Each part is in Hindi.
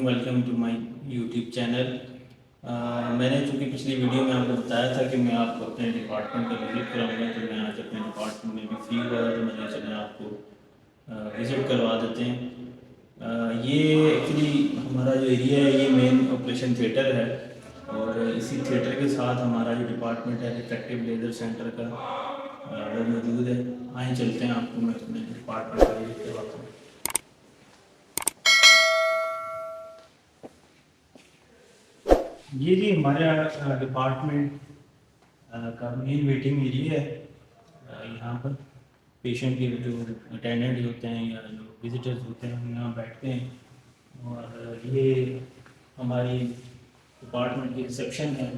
Welcome to my YouTube channel. मैंने चूँकि पिछली वीडियो में आपको बताया था कि मैं आपको अपने डिपार्टमेंट का विज़िट कराऊंगा, तो मैं आज अपने डिपार्टमेंट में भी फ्री हुआ तो मैंने चले आपको विज़िट करवा देते हैं। ये एक्चुअली हमारा जो एरिया है ये मेन ऑपरेशन थिएटर है और इसी थिएटर के साथ हमारा जो डिपार्टमेंट है रिफ्रैक्टिव लेज़र सेंटर का वो मौजूद है। आए चलते हैं, आपको मैं अपने डिपार्टमेंट का विज़िट करवाता हूँ। ये जी हमारा डिपार्टमेंट का मेन वेटिंग एरिया है। यहाँ पर पेशेंट के जो अटेंडेंट होते हैं या जो विजिटर्स होते हैं हम यहाँ बैठते हैं। और ये हमारी डिपार्टमेंट की रिसेप्शन है।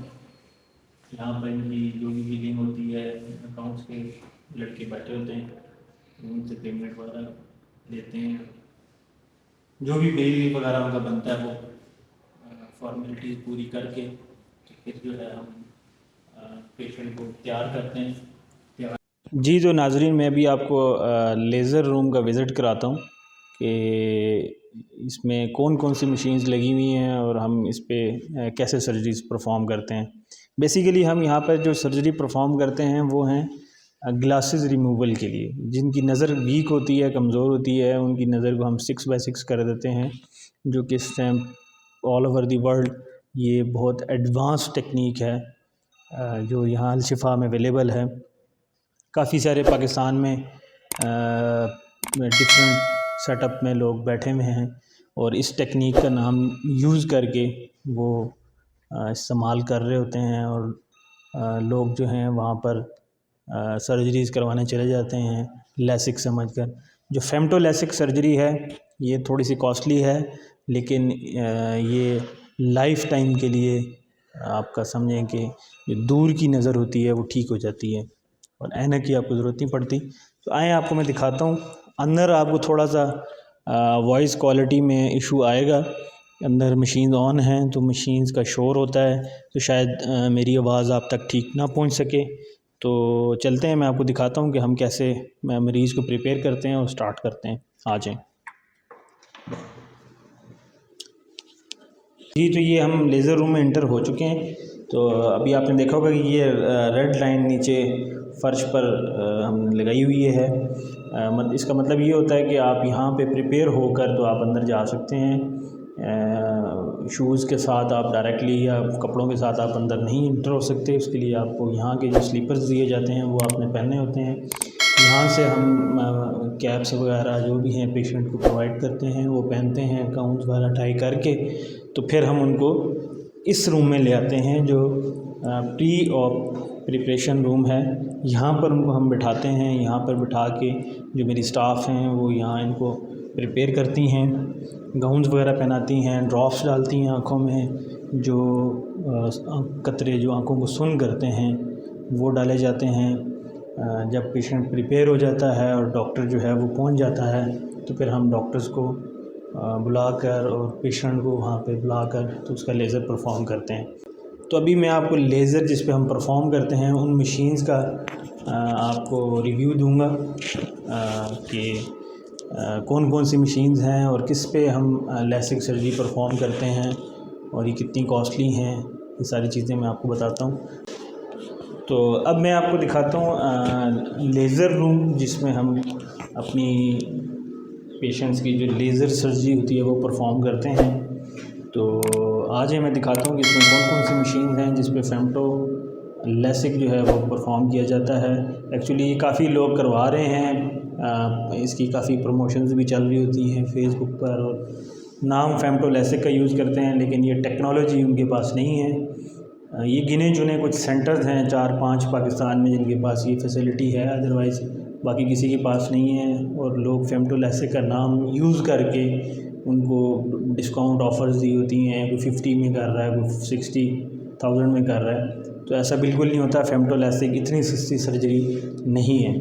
यहाँ पर इनकी जो भी बिलिंग होती है, अकाउंट्स के लड़के बैठे होते हैं, उनसे पेमेंट वगैरह लेते हैं। जो भी बिल वगैरह उनका बनता है वो फॉर्मेलिटीज़ पूरी करके तो फिर जो है हम पेशेंट को तैयार करते हैं। जी तो नाजरीन, मैं भी आपको लेज़र रूम का विज़िट कराता हूँ कि इसमें कौन कौन सी मशीन्स लगी हुई हैं और हम इस पे कैसे सर्जरीज परफॉर्म करते हैं। बेसिकली हम यहाँ पर जो सर्जरी परफॉर्म करते हैं वो हैं ग्लासेस रिमूवल के लिए। जिनकी नज़र वीक होती है, कमज़ोर होती है, उनकी नज़र को हम 6x6 कर देते हैं, जो कि इस time all over the world ये बहुत एडवांस टेक्निक है जो यहाँ अल-शिफा में अवेलेबल है। काफ़ी सारे पाकिस्तान में डिफरेंट सेटअप में लोग बैठे हुए हैं और इस टेक्निक का नाम यूज़ करके वो इस्तेमाल कर रहे होते हैं और लोग जो हैं वहाँ पर सर्जरीज़ करवाने चले जाते हैं लैसिक समझकर। जो फेमटो लैसिक सर्जरी है ये थोड़ी सी कॉस्टली है, लेकिन ये लाइफ टाइम के लिए आपका समझें कि जो दूर की नज़र होती है वो ठीक हो जाती है और ऐनक की आपको ज़रूरत नहीं पड़ती। तो आए आपको मैं दिखाता हूँ। अंदर आपको थोड़ा सा वॉइस क्वालिटी में इशू आएगा। अंदर मशीन ऑन हैं तो मशीन्स का शोर होता है, तो शायद मेरी आवाज़ आप तक ठीक ना पहुँच सके। तो चलते हैं, मैं आपको दिखाता हूँ कि हम कैसे मरीज़ को प्रिपेयर करते हैं और स्टार्ट करते हैं। आ जाएँ जी। तो ये हम लेज़र रूम में इंटर हो चुके हैं। तो अभी आपने देखा होगा कि ये रेड लाइन नीचे फ़र्श पर हमने लगाई हुई है। इसका मतलब ये होता है कि आप यहाँ पे प्रिपेयर होकर तो आप अंदर जा सकते हैं। शूज़ के साथ आप डायरेक्टली या कपड़ों के साथ आप अंदर नहीं इंटर हो सकते। उसके लिए आपको यहाँ के जो स्लीपर्स दिए जाते हैं वो आपने पहने होते हैं। यहाँ से हम कैप्स वगैरह जो भी हैं पेशेंट को प्रोवाइड करते हैं वो पहनते हैं, अकाउंट्स वगैरह टाई करके। तो फिर हम उनको इस रूम में ले आते हैं जो प्री ऑप प्रिपरेशन रूम है। यहाँ पर उनको हम बिठाते हैं। यहाँ पर बिठा के जो मेरी स्टाफ हैं वो यहाँ इनको प्रिपेयर करती हैं, गाउन्स वगैरह पहनाती हैं, ड्रॉप्स डालती हैं आँखों में, जो कतरे जो आँखों को सुन्न करते हैं वो डाले जाते हैं। जब पेशेंट प्रिपेयर हो जाता है और डॉक्टर जो है वो पहुँच जाता है तो फिर हम डॉक्टर्स को बुलाकर और पेशेंट को वहाँ पे बुलाकर तो उसका लेज़र परफॉर्म करते हैं। तो अभी मैं आपको लेज़र जिस पे हम परफॉर्म करते हैं उन मशीन्स का आपको रिव्यू दूंगा कि कौन कौन सी मशीन्स हैं और किस पे हम लैसिक सर्जरी परफॉर्म करते हैं और ये कितनी कॉस्टली हैं। ये सारी चीज़ें मैं आपको बताता हूँ। तो अब मैं आपको दिखाता हूँ लेज़र रूम जिसमें हम अपनी पेशेंट्स की जो लेज़र सर्जरी होती है वो परफॉर्म करते हैं। तो आज मैं दिखाता हूँ कि इसमें कौन कौन सी मशीन हैं जिस पे फेमटो लैसिक जो है वो परफॉर्म किया जाता है। एक्चुअली काफ़ी लोग करवा रहे हैं, इसकी काफ़ी प्रमोशंस भी चल रही होती हैं फेसबुक पर और नाम फेमटो लैसिक का यूज़ करते हैं, लेकिन ये टेक्नोलॉजी उनके पास नहीं है। ये गिने चुने कुछ सेंटर्स हैं 4-5 पाकिस्तान में जिनके पास ये फैसिलिटी है, अदरवाइज़ बाकी किसी के पास नहीं है। और लोग फेमटो लैसिक का नाम यूज़ करके उनको डिस्काउंट ऑफ़र्स दी होती हैं, कोई 50 में कर रहा है, कोई 60,000 में कर रहा है। तो ऐसा बिल्कुल नहीं होता। फेमटो लैसिक इतनी सस्ती सर्जरी नहीं है।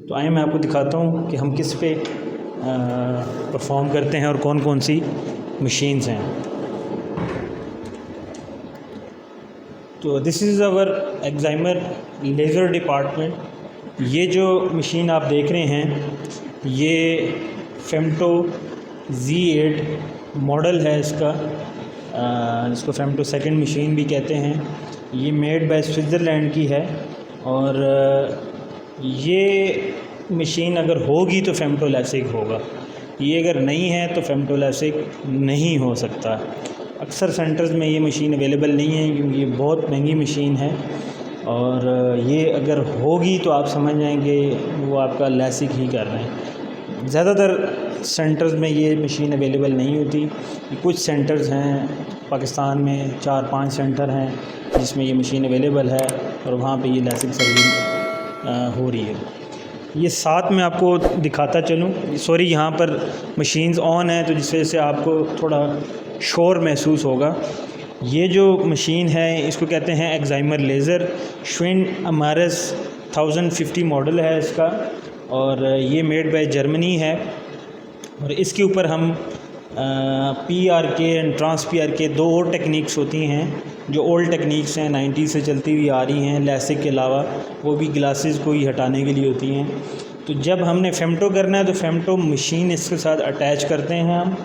तो आइए मैं आपको दिखाता हूँ कि हम किस पे परफॉर्म करते हैं और कौन कौन सी मशीन्स हैं। तो this is our excimer laser department. ये जो मशीन आप देख रहे हैं ये फेमटो Z8 मॉडल है इसका, इसको फेमटो सेकंड मशीन भी कहते हैं। ये मेड बाय स्विट्ज़रलैंड की है और ये मशीन अगर होगी तो फेमटो लैसिक होगा, ये अगर नहीं है तो फेमटो लैसिक नहीं हो सकता। अक्सर सेंटर्स में ये मशीन अवेलेबल नहीं है क्योंकि ये बहुत महंगी मशीन है, और ये अगर होगी तो आप समझ जाएंगे वो आपका लैसिक ही कर रहे हैं। ज़्यादातर सेंटर्स में ये मशीन अवेलेबल नहीं होती। कुछ सेंटर्स हैं पाकिस्तान में, 4-5 सेंटर हैं जिसमें ये मशीन अवेलेबल है और वहाँ पे ये लैसिक सर्विस हो रही है। ये साथ में आपको दिखाता चलूँ, सॉरी यहाँ पर मशीन्स ऑन है तो जिस वजह से आपको थोड़ा शोर महसूस होगा। ये जो मशीन है इसको कहते हैं एक्साइमर लेज़र, श्विन अमारस 1050 मॉडल है इसका, और ये मेड बाय जर्मनी है। और इसके ऊपर हम PRK एंड ट्रांस PRK 2 और टेक्निक्स होती हैं जो ओल्ड टेक्निक्स हैं, 90 से चलती हुई आ रही हैं। लैसिक के अलावा वो भी ग्लासेस को ही हटाने के लिए होती हैं। तो जब हमने फेमटो करना है तो फेमटो मशीन इसके साथ अटैच करते हैं हम,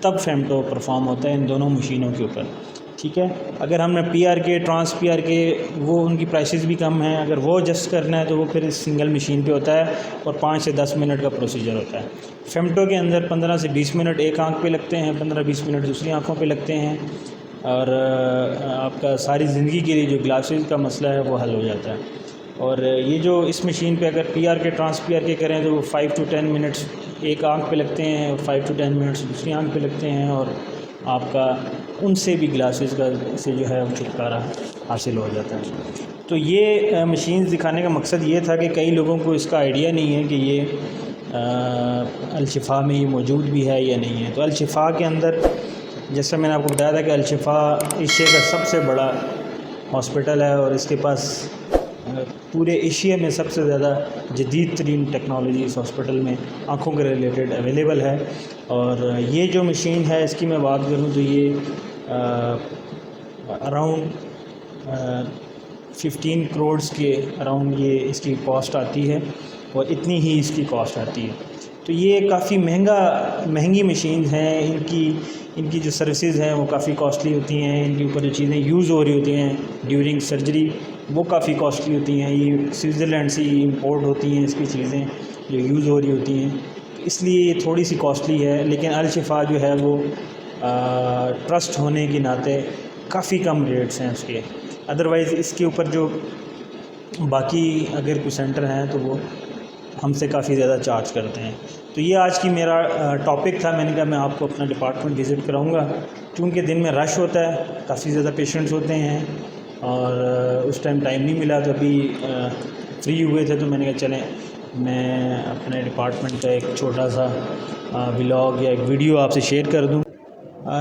तब फेमटो परफॉर्म होता है इन दोनों मशीनों के ऊपर, ठीक है। अगर हमने PRK ट्रांस PRK, वो उनकी प्राइसेस भी कम हैं, अगर वो एडजस्ट करना है तो वो फिर इस सिंगल मशीन पे होता है और 5 से 10 मिनट का प्रोसीजर होता है। फेमटो के अंदर 15 से 20 मिनट एक आंख पे लगते हैं, 15-20 मिनट दूसरी आंखों पे लगते हैं, और आपका सारी ज़िंदगी के लिए जो ग्लासेस का मसला है वो हल हो जाता है। और ये जो इस मशीन पे अगर PRK ट्रांस PRK करें तो वो 5 to 10 मिनट्स एक आंख पे लगते हैं और 5 to 10 मिनट्स दूसरी आंख पे लगते हैं, और आपका उनसे भी ग्लासेस का से जो है छुटकारा हासिल हो जाता है। तो ये मशीन्स दिखाने का मकसद ये था कि कई लोगों को इसका आइडिया नहीं है कि ये अल-शिफ़ा में ये मौजूद भी है या नहीं है। तो अल-शिफ़ा के अंदर, जैसा मैंने आपको बताया था कि अल-शिफ़ा एशिया का सबसे बड़ा हॉस्पिटल है और इसके पास पूरे एशिया में सबसे ज़्यादा जदीद तरीन टेक्नोलॉजी इस हॉस्पिटल में आँखों के रिलेटेड अवेलेबल है। और ये जो मशीन है इसकी मैं बात करूँ तो ये अराउंड 15 करोड़ के अराउंड ये इसकी कॉस्ट आती है, और इतनी ही इसकी कॉस्ट आती है। तो ये काफ़ी महंगी मशीन हैं। इनकी जो सर्विसेज हैं वो काफ़ी कॉस्टली होती हैं। इनके ऊपर जो चीज़ें यूज़ हो रही होती हैं ड्यूरिंग सर्जरी वो काफ़ी कॉस्टली होती हैं। ये स्विट्ज़रलैंड से इंपोर्ट होती हैं इसकी चीज़ें जो यूज़ हो रही होती हैं, इसलिए ये थोड़ी सी कॉस्टली है। लेकिन अल-शिफ़ा जो है वो ट्रस्ट होने के नाते काफ़ी कम रेट्स हैं उसके। अदरवाइज़ इसके ऊपर जो बाकी अगर कोई सेंटर हैं तो वो हमसे काफ़ी ज़्यादा चार्ज करते हैं। तो ये आज की मेरा टॉपिक था। मैंने कहा मैं आपको अपना डिपार्टमेंट विज़िट कराऊंगा, क्योंकि दिन में रश होता है, काफ़ी ज़्यादा पेशेंट्स होते हैं और उस टाइम नहीं मिला। तो अभी फ्री हुए थे तो मैंने कहा चलें मैं अपने डिपार्टमेंट का एक छोटा सा व्लॉग या एक वीडियो आपसे शेयर कर दूं।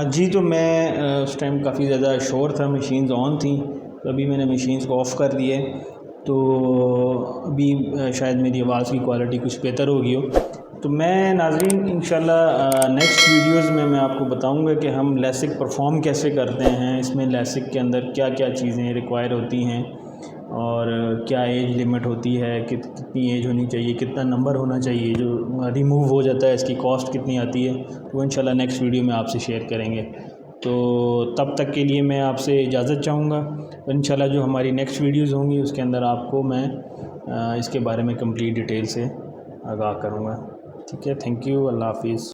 जी, तो मैं उस टाइम काफ़ी ज़्यादा शोर था, मशीन्स ऑन थी, तो अभी मैंने मशीन्स को ऑफ़ कर दिए। तो अभी शायद मेरी आवाज़ की क्वालिटी कुछ बेहतर होगी हो। तो मैं नाज़रीन इंशाल्लाह नेक्स्ट वीडियोज़ में मैं आपको बताऊंगा कि हम लैसिक परफॉर्म कैसे करते हैं, इसमें लैसिक के अंदर क्या क्या चीज़ें रिक्वायर होती हैं और क्या एज लिमिट होती है, कितनी एज होनी चाहिए, कितना नंबर होना चाहिए, जो रिमूव हो जाता है इसकी कॉस्ट कितनी आती है, तो इंशाल्लाह नेक्स्ट वीडियो में आपसे शेयर करेंगे। तो तब तक के लिए मैं आपसे इजाज़त चाहूँगा। इंशाल्लाह जो हमारी नेक्स्ट वीडियोज़ होंगी उसके अंदर आपको मैं इसके बारे में कंप्लीट डिटेल से आगाह करूँगा। ठीक है, थैंक यू, अल्लाह हाफ़िज़।